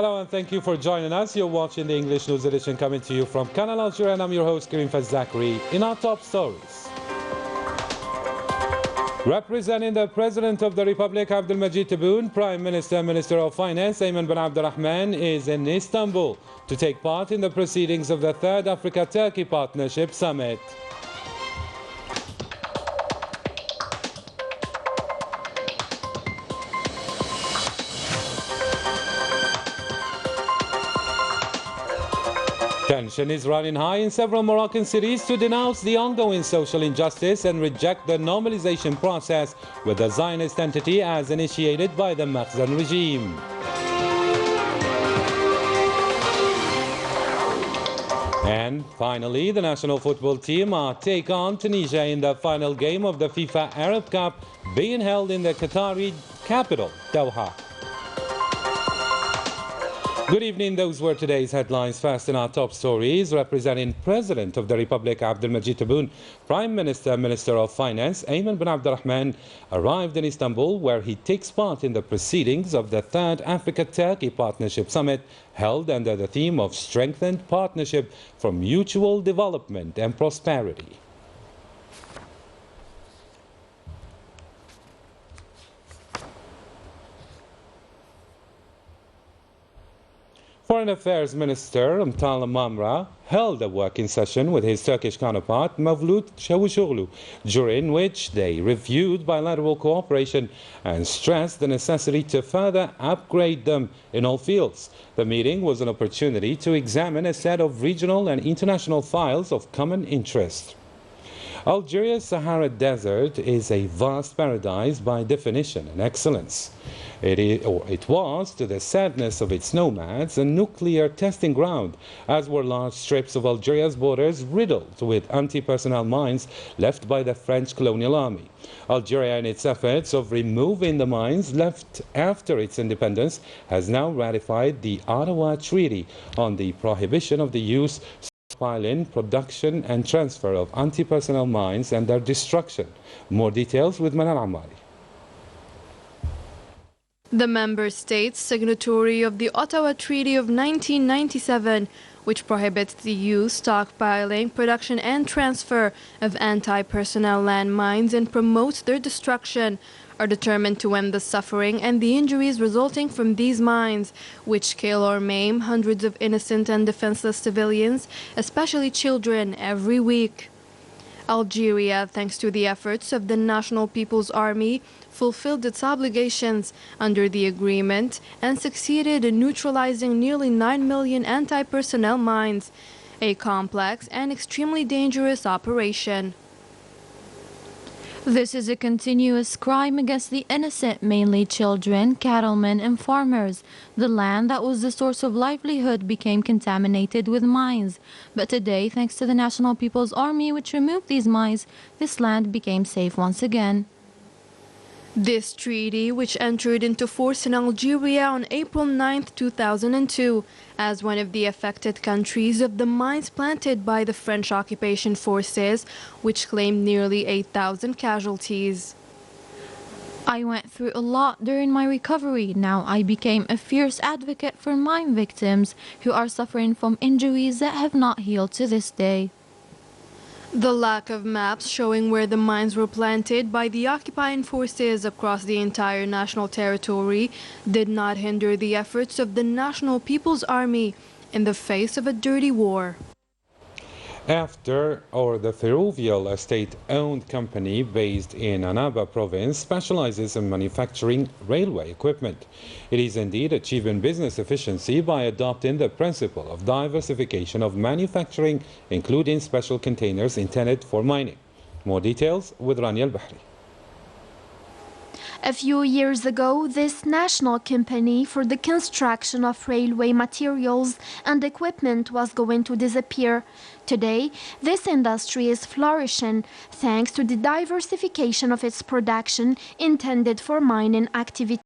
Hello and thank you for joining us. You're watching the English News Edition coming to you from Canal, Algérie, and I'm your host, Karim Fazakri. In our top stories, representing the President of the Republic, Abdelmajid Tebboune, Prime Minister and Minister of Finance, Ayman bin Abdurrahman, is in Istanbul to take part in the proceedings of the Third Africa-Turkey Partnership Summit. Tension is running high in several Moroccan cities to denounce the ongoing social injustice and reject the normalization process with the Zionist entity as initiated by the Makhzen regime. And finally, the national football team take on Tunisia in the final game of the FIFA Arab Cup being held in the Qatari capital, Doha. Good evening. Those were today's headlines. First in our top stories, representing President of the Republic Abdelmajid Tebboune, Prime Minister, Minister of Finance Ayman bin Abdurrahman arrived in Istanbul, where he takes part in the proceedings of the Third Africa-Turkey Partnership Summit held under the theme of Strengthened Partnership for Mutual Development and Prosperity. Foreign Affairs Minister Mtal Mamra held a working session with his Turkish counterpart Mevlut Çavuşoğlu, during which they reviewed bilateral cooperation and stressed the necessity to further upgrade them in all fields. The meeting was an opportunity to examine a set of regional and international files of common interest. Algeria's Sahara Desert is a vast paradise by definition and excellence. It was, to the sadness of its nomads, a nuclear testing ground, as were large strips of Algeria's borders riddled with anti-personnel mines left by the French colonial army. Algeria, in its efforts of removing the mines left after its independence, has now ratified the Ottawa Treaty on the prohibition of the use, stockpiling, production and transfer of anti-personnel mines and their destruction. More details with Manal Ammari. The member states signatory of the Ottawa Treaty of 1997, which prohibits the use, stockpiling, production and transfer of anti-personnel landmines and promotes their destruction, are determined to end the suffering and the injuries resulting from these mines, which kill or maim hundreds of innocent and defenseless civilians, especially children, every week. Algeria, thanks to the efforts of the National People's Army, fulfilled its obligations under the agreement and succeeded in neutralizing nearly 9 million anti-personnel mines, a complex and extremely dangerous operation. This is a continuous crime against the innocent, mainly children, cattlemen and farmers. The land that was the source of livelihood became contaminated with mines. But today, thanks to the National People's Army, which removed these mines, this land became safe once again. This treaty, which entered into force in Algeria on April 9, 2002, as one of the affected countries of the mines planted by the French occupation forces, which claimed nearly 8,000 casualties. I went through a lot during my recovery. Now I became a fierce advocate for mine victims who are suffering from injuries that have not healed to this day. The lack of maps showing where the mines were planted by the occupying forces across the entire national territory did not hinder the efforts of the National People's Army in the face of a dirty war. The Ferrovial, a state-owned company based in Annaba province, specializes in manufacturing railway equipment. It is indeed achieving business efficiency by adopting the principle of diversification of manufacturing, including special containers intended for mining. More details with Rania Al-Bahri. A few years ago, this national company for the construction of railway materials and equipment was going to disappear. Today, this industry is flourishing thanks to the diversification of its production intended for mining activity.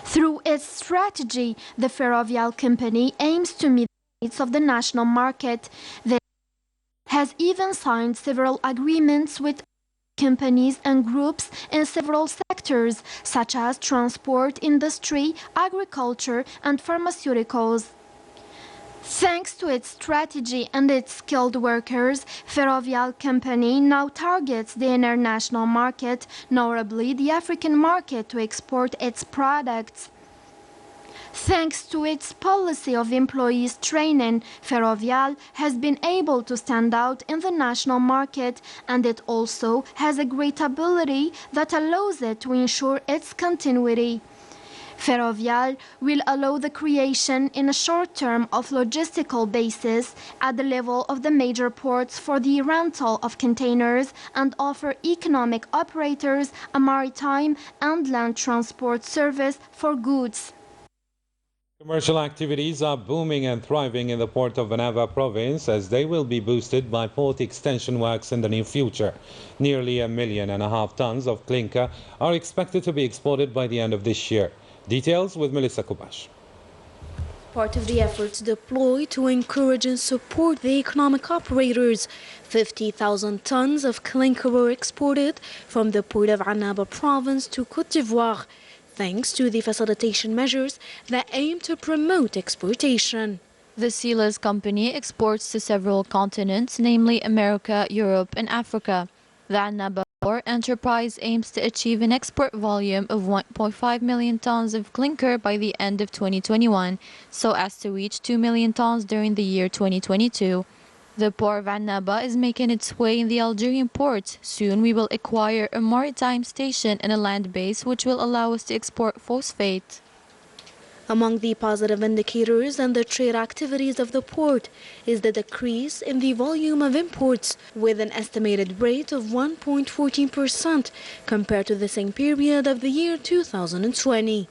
Through its strategy, the Ferrovial company aims to meet the needs of the national market. It has even signed several agreements with companies and groups in several sectors, such as transport, industry, agriculture, and pharmaceuticals. Thanks to its strategy and its skilled workers, Ferrovial Company now targets the international market, notably the African market, to export its products. Thanks to its policy of employees training, Ferrovial has been able to stand out in the national market, and it also has a great ability that allows it to ensure its continuity. Ferrovial will allow the creation in a short term of logistical bases at the level of the major ports for the rental of containers and offer economic operators a maritime and land transport service for goods. Commercial activities are booming and thriving in the port of Vanava province as they will be boosted by port extension works in the near future. Nearly 1.5 million tons of clinker are expected to be exported by the end of this year. Details with Melissa Kubash. Part of the efforts deployed to encourage and support the economic operators, 50,000 tons of clinker were exported from the port of Annaba province to Côte d'Ivoire, thanks to the facilitation measures that aim to promote exportation. The Silas company exports to several continents, namely America, Europe, and Africa. The Annaba enterprise aims to achieve an export volume of 1.5 million tons of clinker by the end of 2021, so as to reach 2 million tons during the year 2022. The port of Annaba is making its way in the Algerian port. Soon we will acquire a maritime station and a land base which will allow us to export phosphate. Among the positive indicators and the trade activities of the port is the decrease in the volume of imports, with an estimated rate of 1.14% compared to the same period of the year 2020.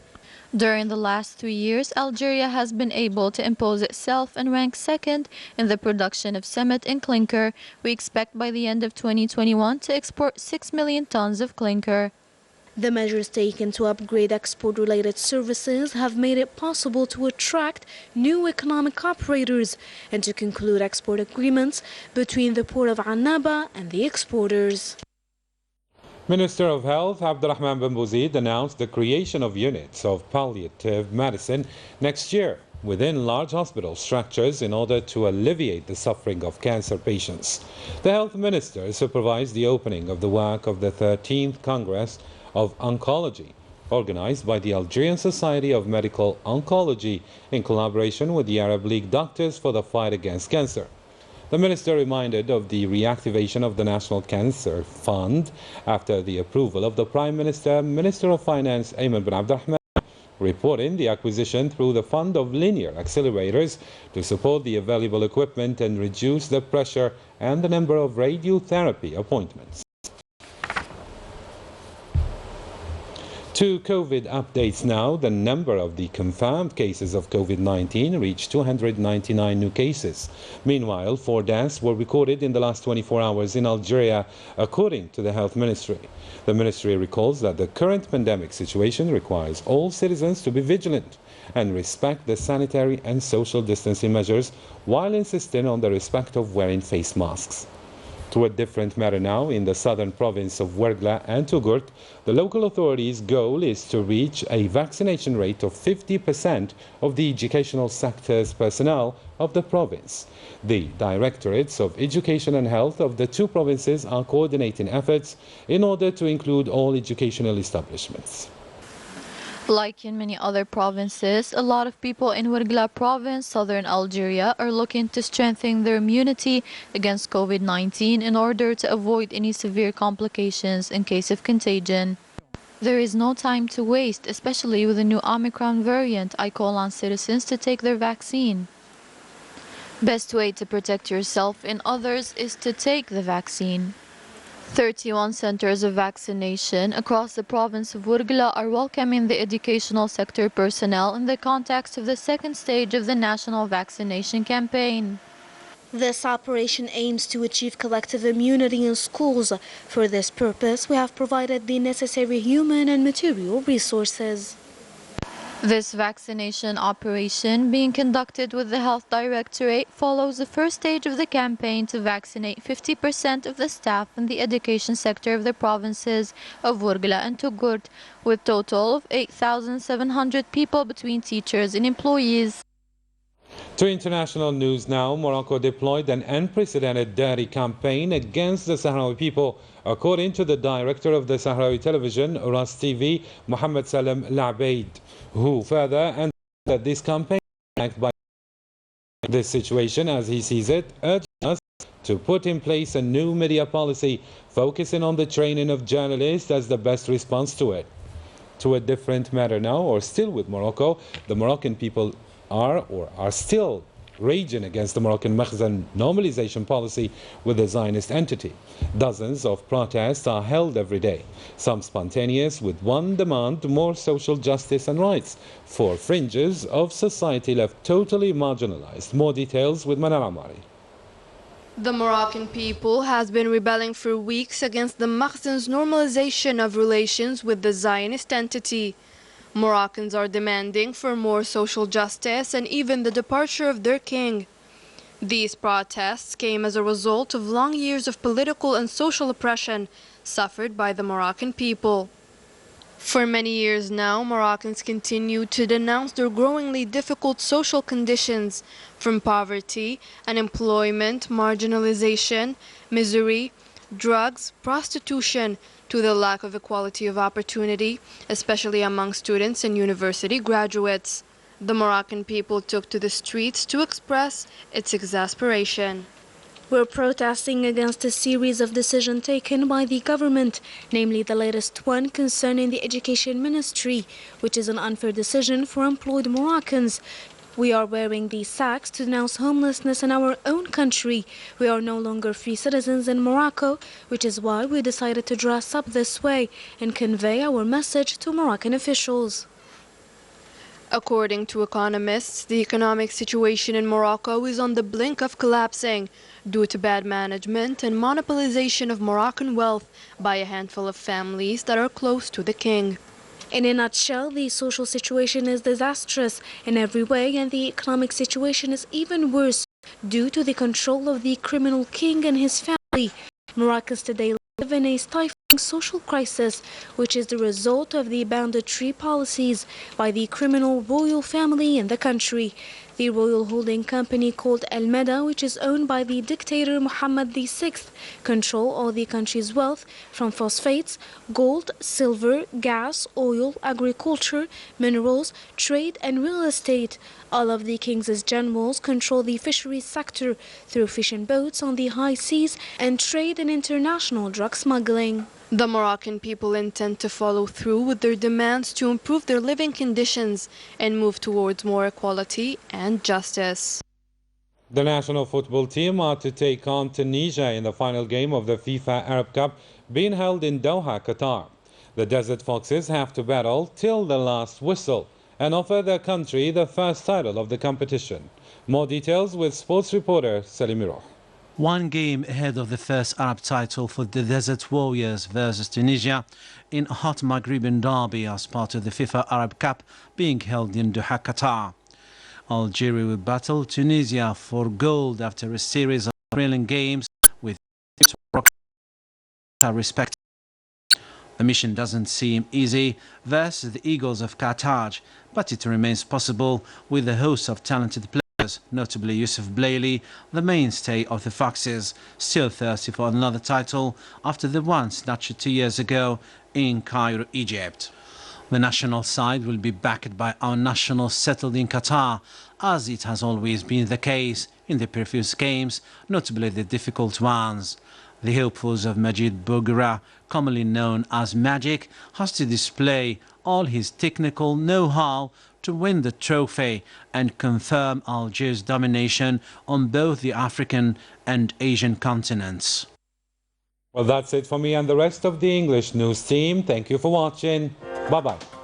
During the last 3 years, Algeria has been able to impose itself and rank second in the production of cement and clinker. We expect by the end of 2021 to export 6 million tons of clinker. The measures taken to upgrade export-related services have made it possible to attract new economic operators and to conclude export agreements between the port of Annaba and the exporters. Minister of Health Abdulrahman bin Bouzid announced the creation of units of palliative medicine next year within large hospital structures in order to alleviate the suffering of cancer patients. The health minister supervised the opening of the work of the 13th Congress of Oncology, organized by the Algerian Society of Medical Oncology in collaboration with the Arab League Doctors for the Fight Against Cancer. The minister reminded of the reactivation of the National Cancer Fund after the approval of the Prime Minister, Minister of Finance Ayman bin Abdulrahman, reporting the acquisition through the fund of linear accelerators to support the available equipment and reduce the pressure and the number of radiotherapy appointments. Two COVID updates now. The number of the confirmed cases of COVID-19 reached 299 new cases. Meanwhile, 4 deaths were recorded in the last 24 hours in Algeria, according to the Health Ministry. The ministry recalls that the current pandemic situation requires all citizens to be vigilant and respect the sanitary and social distancing measures while insisting on the respect of wearing face masks. To a different matter now, in the southern province of Ouargla and Touggourt, the local authorities' goal is to reach a vaccination rate of 50% of the educational sector's personnel of the province. The directorates of education and health of the two provinces are coordinating efforts in order to include all educational establishments. Like in many other provinces, a lot of people in Ouargla province, southern Algeria, are looking to strengthen their immunity against COVID-19 in order to avoid any severe complications in case of contagion. There is no time to waste, especially with the new Omicron variant. I call on citizens to take their vaccine. Best way to protect yourself and others is to take the vaccine. 31 centers of vaccination across the province of Ouargla are welcoming the educational sector personnel in the context of the second stage of the national vaccination campaign. This operation aims to achieve collective immunity in schools. For this purpose, we have provided the necessary human and material resources. This vaccination operation, being conducted with the Health Directorate, follows the first stage of the campaign to vaccinate 50% of the staff in the education sector of the provinces of Wourgla and Touggourt, with a total of 8,700 people between teachers and employees. To international news now, Morocco deployed an unprecedented dirty campaign against the Sahrawi people, according to the director of the Sahrawi television, Ras TV, Mohammed Salem Labeid, who further announced that this campaign is backed by this situation, as he sees it, urging us to put in place a new media policy focusing on the training of journalists as the best response to it. To a different matter now, or still with Morocco, the Moroccan people are still raging against the Moroccan Makhzen normalization policy with the Zionist entity. Dozens of protests are held every day, some spontaneous, with one demand: more social justice and rights for fringes of society left totally marginalized. More details with Manal Amari. The Moroccan people has been rebelling for weeks against the Makhzen's normalization of relations with the Zionist entity. Moroccans are demanding for more social justice and even the departure of their king. These protests came as a result of long years of political and social oppression suffered by the Moroccan people. For many years now, Moroccans continue to denounce their growingly difficult social conditions, from poverty, unemployment, marginalization, misery, drugs, prostitution, to the lack of equality of opportunity, especially among students and university graduates. The Moroccan people took to the streets to express its exasperation. We're protesting against a series of decisions taken by the government, namely the latest one concerning the Education Ministry, which is an unfair decision for employed Moroccans. We are wearing these sacks to denounce homelessness in our own country. We are no longer free citizens in Morocco, which is why we decided to dress up this way and convey our message to Moroccan officials. According to economists, the economic situation in Morocco is on the brink of collapsing due to bad management and monopolization of Moroccan wealth by a handful of families that are close to the king. In a nutshell, the social situation is disastrous in every way, and the economic situation is even worse due to the control of the criminal king and his family. Moroccans today live in a stifling social crisis, which is the result of the banditry policies by the criminal royal family in the country. The royal holding company called Al Mada, which is owned by the dictator Mohammed VI, control all the country's wealth from phosphates, gold, silver, gas, oil, agriculture, minerals, trade and real estate. All of the king's generals control the fisheries sector through fishing boats on the high seas and trade in international drug smuggling. The Moroccan people intend to follow through with their demands to improve their living conditions and move towards more equality and justice. The national football team are to take on Tunisia in the final game of the FIFA Arab Cup being held in Doha, Qatar. The Desert Foxes have to battle till the last whistle and offer their country the first title of the competition. More details with sports reporter Salim Miroh. One game ahead of the first Arab title for the Desert Warriors versus Tunisia in a hot Maghrebian derby as part of the FIFA Arab Cup being held in Doha, Qatar. Algeria will battle Tunisia for gold after a series of thrilling games with respect. The mission doesn't seem easy versus the Eagles of Qatar, but it remains possible with a host of talented players, notably Yusuf Blaili, the mainstay of the Foxes, still thirsty for another title after the one snatched 2 years ago in Cairo, Egypt. The national side will be backed by our nationals settled in Qatar, as it has always been the case in the previous games, notably the difficult ones. The hopefuls of Majid Bouguera, commonly known as Magic, has to display all his technical know-how to win the trophy and confirm Algiers' domination on both the African and Asian continents. Well, that's it for me and the rest of the English news team. Thank you for watching. Bye-bye.